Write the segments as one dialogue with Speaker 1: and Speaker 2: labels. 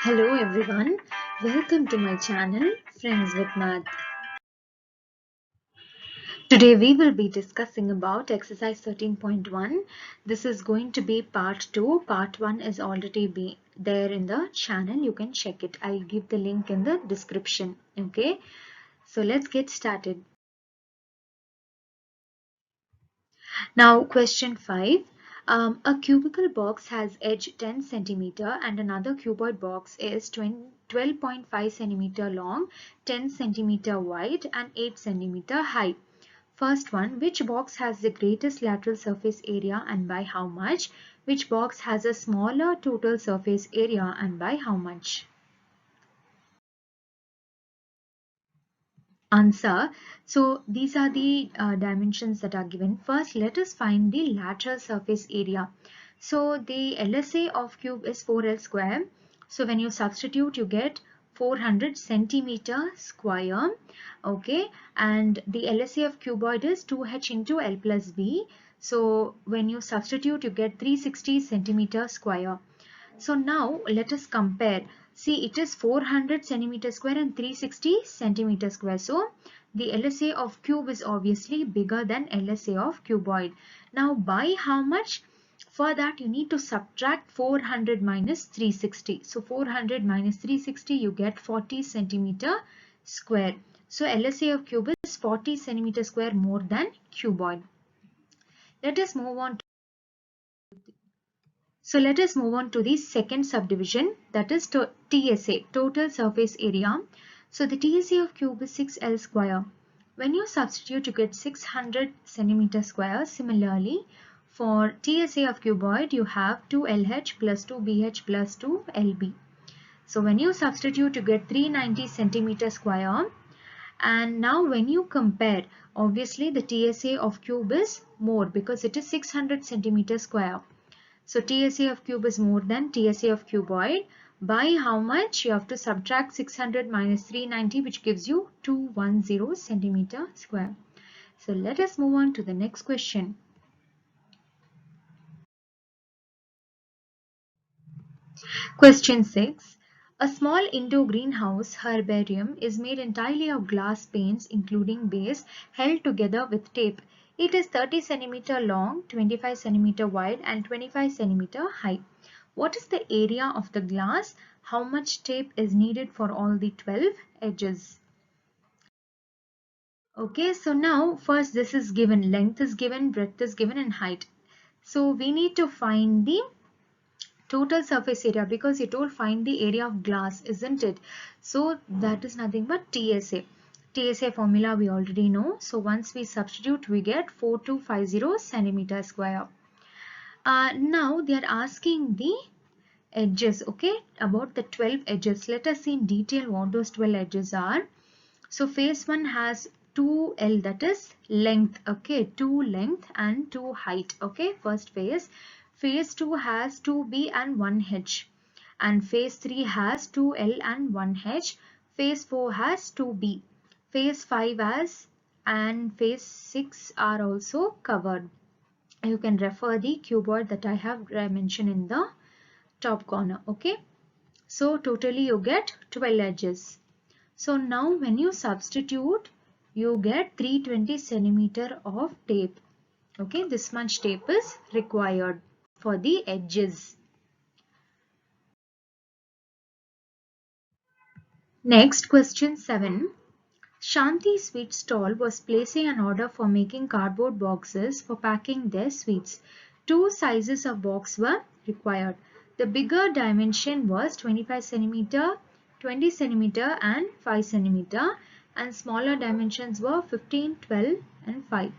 Speaker 1: Hello everyone, welcome to my channel Friends with Math. Today we will be discussing about exercise 13.1. This is going to be part 2. Part 1 is already there in the channel. You can check it. I'll give the link in the description. Okay, so let's get started. Now question 5. A cubical box has edge 10 centimeter and another cuboid box is 12.5 centimeter long, 10 centimeter wide and 8 centimeter high. First one, which box has the greatest lateral surface area and by how much? Which box has a smaller total surface area and by how much? Answer. So these are the dimensions that are given. First, let us find the lateral surface area. So the LSA of cube is 4L square. So when you substitute, you get 400 centimeter square. Okay, and the LSA of cuboid is 2H into L plus B. So when you substitute, you get 360 centimeter square. So now let us compare. See, it is 400 centimeter square and 360 centimeter square. So the LSA of cube is obviously bigger than LSA of cuboid. Now by how much? For that you need to subtract 400 minus 360. So 400 minus 360 you get 40 centimeter square. So LSA of cube is 40 centimeter square more than cuboid. Let us move on. So let us move on to the second subdivision, that is TSA, total surface area. So the TSA of cube is 6L square. When you substitute, you get 600 centimeter square. Similarly, for TSA of cuboid, you have 2LH plus 2BH plus 2LB. So when you substitute, you get 390 centimeter square. And now when you compare, obviously the TSA of cube is more because it is 600 centimeter square. So TSA of cube is more than TSA of cuboid. By how much? You have to subtract 600 minus 390, which gives you 210 centimeter square. So let us move on to the next question. Question 6. A small indoor greenhouse herbarium is made entirely of glass panes including base held together with tape. It is 30 centimeter long, 25 centimeter wide and 25 centimeter high. What is the area of the glass? How much tape is needed for all the 12 edges? Okay, so now first this is given, length is given, breadth is given and height. So we need to find the total surface area because it will find the area of glass, isn't it? So that is nothing but TSA. TSA formula we already know. So once we substitute, we get 4250 centimeter square. Now they are asking the edges, okay, about the 12 edges. Let us see in detail what those 12 edges are. So face 1 has 2L, that is length, okay, 2 length and 2 height, okay, first face. Face 2 has 2B and 1H, and face 3 has 2L and 1H. Face 4 has 2B. Face 5 has and face 6 are also covered. You can refer the cuboid that I have mentioned in the top corner, okay. So totally you get 12 edges. So now when you substitute, you get 320 centimeter of tape. Okay, this much tape is required for the edges. Next, question 7. Shanti Sweet Stall was placing an order for making cardboard boxes for packing their sweets. Two sizes of box were required. The bigger dimension was 25 centimeter, 20 centimeter and 5 centimeter, and smaller dimensions were 15, 12 and 5.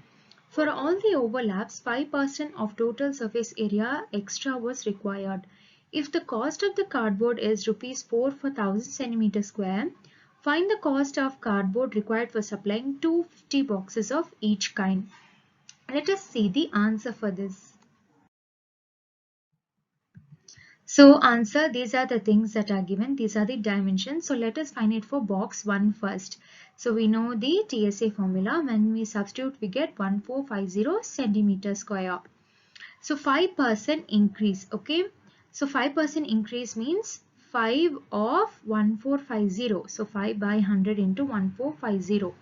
Speaker 1: For all the overlaps, 5% of total surface area extra was required. If the cost of the cardboard is rupees 4 for 1000 centimeter square, find the cost of cardboard required for supplying 250 boxes of each kind. Let us see the answer for this. So answer, these are the things that are given. These are the dimensions. So let us find it for box 1 first. So we know the TSA formula. When we substitute, we get 1450 centimeter square. So 5% increase. Okay. So 5% increase means 5 of 1450. So 5 by 100 into 1450.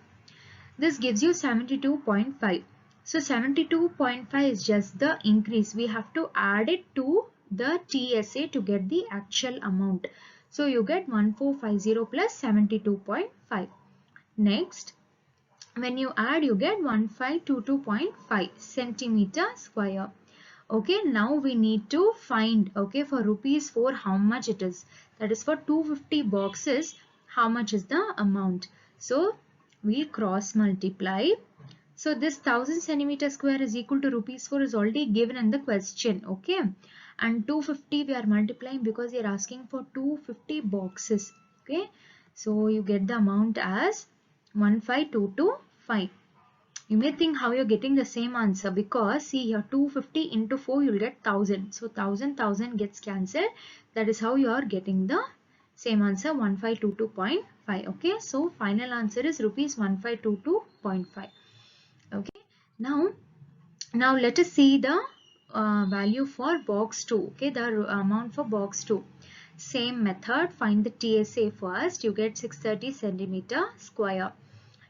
Speaker 1: This gives you 72.5. So 72.5 is just the increase. We have to add it to the TSA to get the actual amount. So you get 1450 plus 72.5. Next, when you add, you get 1522.5 centimeter square. Okay, now we need to find, okay, for rupees 4 how much it is. That is for 250 boxes, how much is the amount. So we cross multiply. So this 1000 centimeter square is equal to rupees 4 is already given in the question. Okay, and 250 we are multiplying because they are asking for 250 boxes. Okay, so you get the amount as 15225. You may think how you're getting the same answer, because see here 250 into 4 you'll get 1000. So 1000 gets cancelled. That is how you are getting the same answer 1522.5. Okay, so final answer is rupees 1522.5. Okay, now let us see the value for box 2. Okay, the amount for box 2. Same method, find the TSA first. You get 630 centimeter square.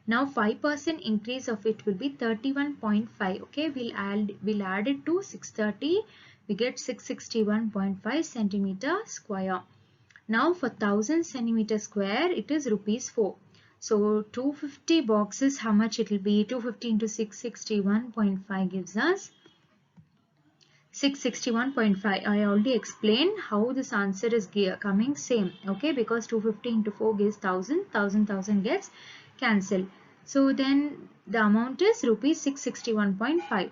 Speaker 1: Now 5% increase of it will be 31.5. Okay, we'll add it to 630. We get 661.5 centimeter square. Now for 1000 centimeter square, it is rupees 4. So 250 boxes, how much it will be? 250 into 661.5 gives us 661.5. I already explained how this answer is coming same. Okay, because 250 into 4 gives 1000. 1000 gets cancelled. So then the amount is rupees 661.5.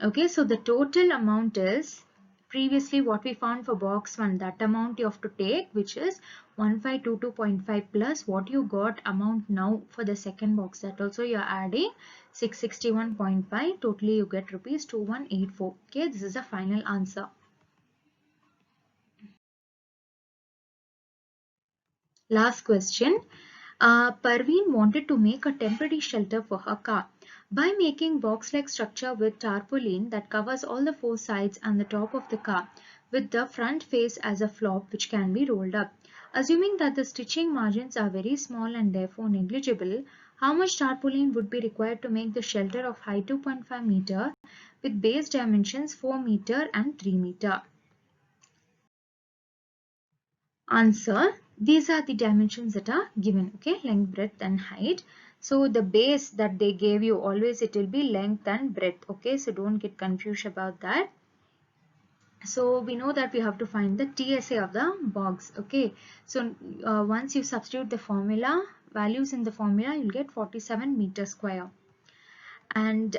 Speaker 1: Okay, so the total amount is previously what we found for box 1, that amount you have to take, which is 1522.5 plus what you got amount now for the second box, that also you are adding 661.5. totally you get rupees 2184. Okay, this is the final answer. Last question. Parveen wanted to make a temporary shelter for her car by making box-like structure with tarpaulin that covers all the 4 sides and the top of the car, with the front face as a flop which can be rolled up. Assuming that the stitching margins are very small and therefore negligible, how much tarpaulin would be required to make the shelter of height 2.5 meter with base dimensions 4 meter and 3 meter? Answer. These are the dimensions that are given. Okay, length, breadth and height. So the base that they gave you, always it will be length and breadth. Okay, so don't get confused about that. So we know that we have to find the TSA of the box. Okay, so once you substitute the formula values in the formula, you'll get 47 meter square. And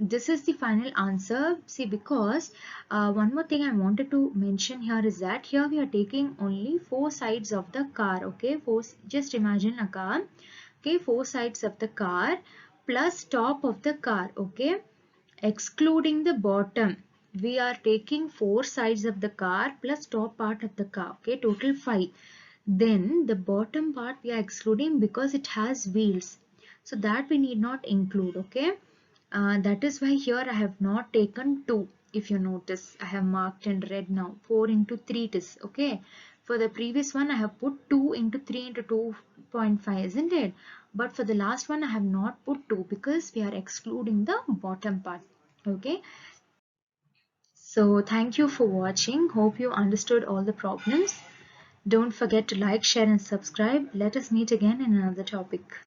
Speaker 1: this is the final answer. See, because one more thing I wanted to mention here is that here we are taking only 4 sides of the car. Okay, just imagine a car. Okay, 4 sides of the car plus top of the car. Okay, excluding the bottom. We are taking 4 sides of the car plus top part of the car. Okay, total 5. Then the bottom part we are excluding because it has wheels. So that we need not include. Okay, that is why here I have not taken 2. If you notice, I have marked in red now. 4 into 3 it is. Okay, for the previous one I have put 2 into 3 into 2.5, isn't it? But for the last one I have not put 2 because we are excluding the bottom part. Okay, so thank you for watching. Hope you understood all the problems. Don't forget to like, share and subscribe. Let us meet again in another topic.